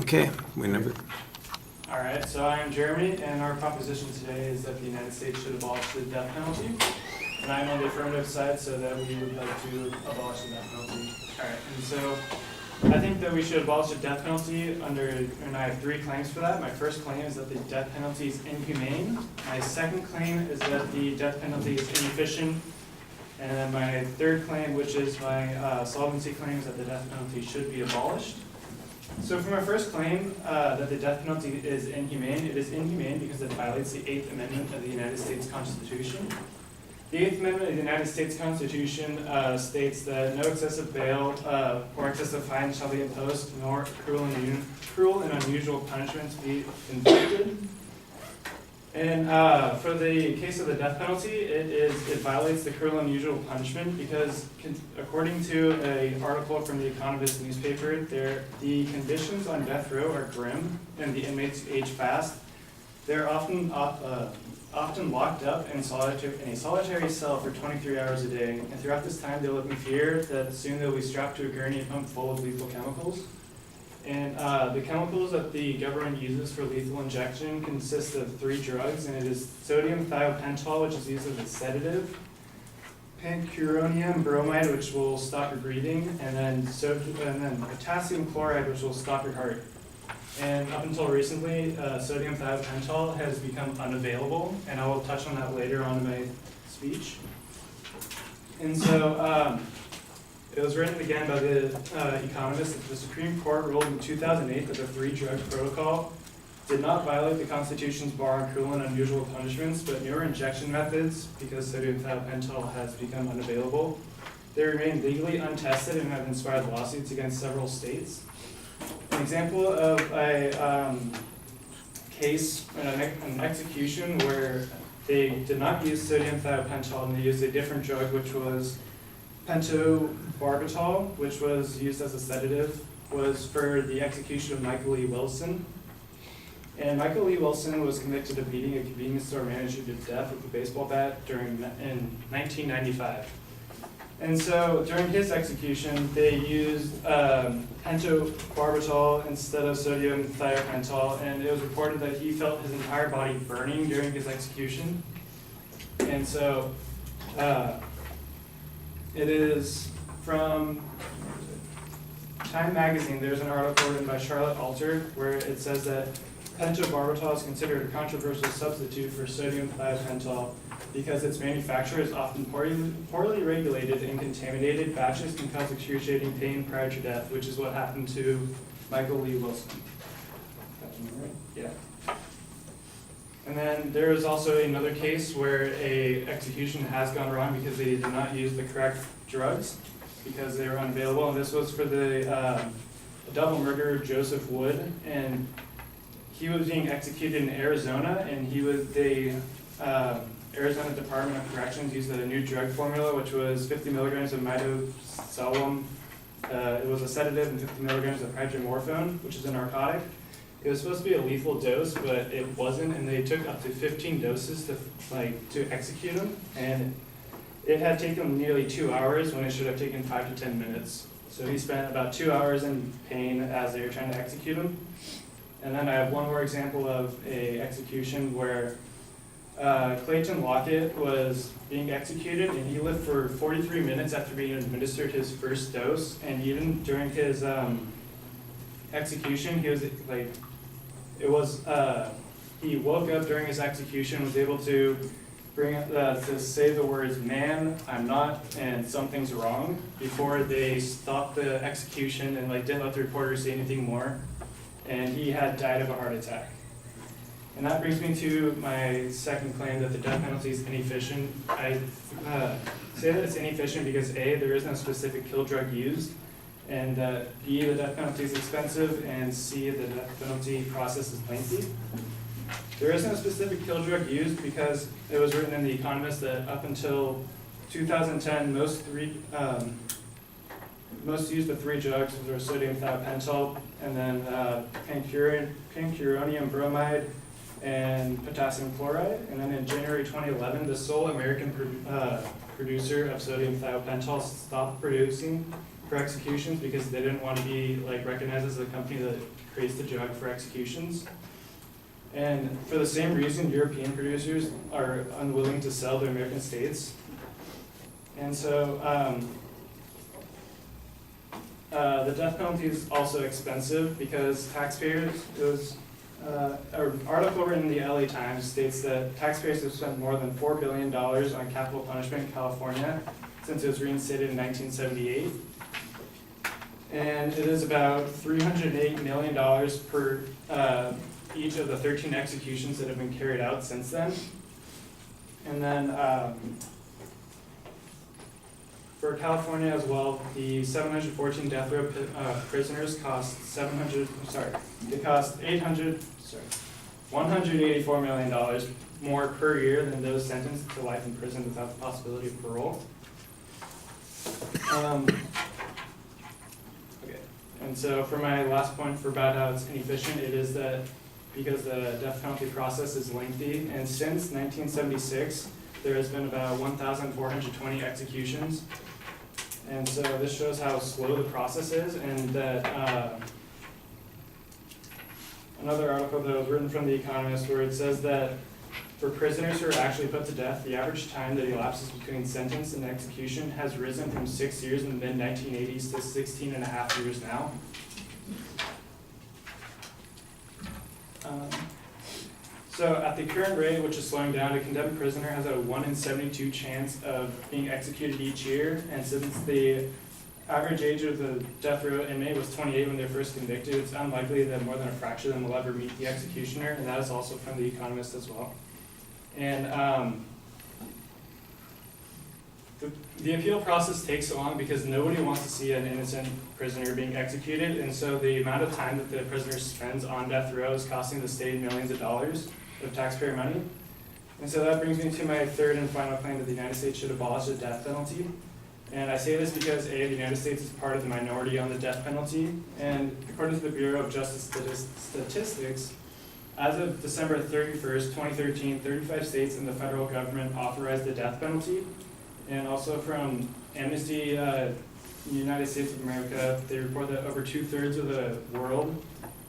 Okay, whenever. All right, so I am Jeremy, and our proposition today is that the United States should abolish the death penalty. And I'm on the affirmative side, so that we would like to abolish the death penalty. All right, and so I think that we should abolish the death penalty and I have three claims for that. My first claim is that the death penalty is inhumane. My second claim is that the death penalty is inefficient. And then my third claim, which is my solvency claim, is that the death penalty should be abolished. So for my first claim, that the death penalty is inhumane, it is inhumane because it violates the 8th Amendment of the United States Constitution. The 8th Amendment of the United States Constitution states that no excessive bail or excessive fine shall be imposed, nor cruel and unusual punishments be inflicted. And for the case of the death penalty, it violates the cruel and unusual punishment because, according to an article from the Economist newspaper, the conditions on death row are grim and the inmates age fast. They're often locked up in a solitary cell for 23 hours a day, and throughout this time they live in fear that soon they'll be strapped to a gurney and pumped full of lethal chemicals. And the chemicals that the government uses for lethal injection consist of 3 drugs, and it is sodium thiopental, which is used as a sedative, pancuronium bromide, which will stop your breathing, and then potassium chloride, which will stop your heart. And up until recently, sodium thiopental has become unavailable, and I will touch on that later on in my speech. And so, it was written again by the Economist that the Supreme Court ruled in 2008 that the 3-drug protocol did not violate the Constitution's bar on cruel and unusual punishments, but newer injection methods, because sodium thiopental has become unavailable, they remain legally untested and have inspired lawsuits against several states. An example of a case, an execution where they did not use sodium thiopental and they used a different drug, which was pentobarbital, which was used as a sedative, was for the execution of Michael E. Wilson. And Michael E. Wilson was convicted of beating a convenience store manager to death with a baseball bat in 1995. And so during his execution, they used pentobarbital instead of sodium thiopental, and it was reported that he felt his entire body burning during his execution. And so it is from Time Magazine. There's an article written by Charlotte Alter where it says that pentobarbital is considered a controversial substitute for sodium thiopental because its manufacture is often poorly regulated and contaminated. Batches can cause excruciating pain prior to death, which is what happened to Michael Lee Wilson. Yeah. And then there is also another case where a execution has gone wrong because they did not use the correct drugs because they were unavailable. And this was for the double murderer Joseph Wood, and he was being executed in Arizona, and Arizona Department of Corrections used a new drug formula, which was 50 milligrams of midazolam. It was a sedative, and 50 milligrams of hydromorphone, which is a narcotic. It was supposed to be a lethal dose, but it wasn't, and they took up to 15 doses to execute him, and it had taken nearly 2 hours when it should have taken 5 to 10 minutes. So he spent about 2 hours in pain as they were trying to execute him. And then I have one more example of a execution where Clayton Lockett was being executed, and he lived for 43 minutes after being administered his first dose, and even during his execution, he was he woke up during his execution, was able to say the words "man, I'm not," and "something's wrong" before they stopped the execution and didn't let the reporter say anything more. And he had died of a heart attack. And that brings me to my second claim that the death penalty is inefficient. I say that it's inefficient because A, there is no specific kill drug used, and B, the death penalty is expensive, and C, the death penalty process is lengthy. There is no specific kill drug used because it was written in The Economist that up until 2010, most used the 3 drugs were sodium thiopental, and then pancuronium bromide, and potassium chloride. And then in January 2011, the sole American producer of sodium thiopental stopped producing for executions because they didn't want to be like recognized as the company that creates the drug for executions. And for the same reason, European producers are unwilling to sell to American states. And so the death penalty is also expensive because taxpayers, it was an article written in the LA Times states that taxpayers have spent more than $4 billion on capital punishment in California since it was reinstated in 1978. And it is about $308 million per each of the 13 executions that have been carried out since then. And then for California as well, the 714 death row prisoners cost $184 million more per year than those sentenced to life in prison without the possibility of parole. Okay, and so for my last point for about how it's inefficient, it is that because the death penalty process is lengthy, and since 1976, there has been about 1,420 executions. And so this shows how slow the process is, and that another article that was written from The Economist where it says that for prisoners who are actually put to death, the average time that elapses between sentence and execution has risen from 6 years in the mid-1980s to 16 and a half years now. So at the current rate, which is slowing down, a condemned prisoner has a 1 in 72 chance of being executed each year. And since the average age of the death row inmate was 28 when they were first convicted, it's unlikely that more than a fraction of them will ever meet the executioner. And that is also from The Economist as well. And the appeal process takes so long because nobody wants to see an innocent prisoner being executed. And so the amount of time that the prisoner spends on death row is costing the state millions of dollars of taxpayer money. And so that brings me to my third and final claim that the United States should abolish the death penalty. And I say this because A, the United States is part of the minority on the death penalty, and according to the Bureau of Justice Statistics, as of December 31st, 2013, 35 states and the federal government authorized the death penalty. And also from Amnesty United States of America, they report that over two-thirds of the world,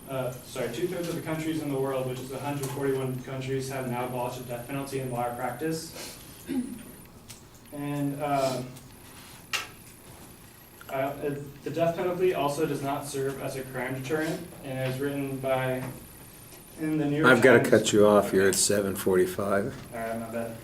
two-thirds of the countries in the world, which is 141 countries, have now abolished the death penalty in law or practice. And the death penalty also does not serve as a crime deterrent, and it was written by, in the New York Times. I've got to cut you off. You're at 7:45. All right, my bad.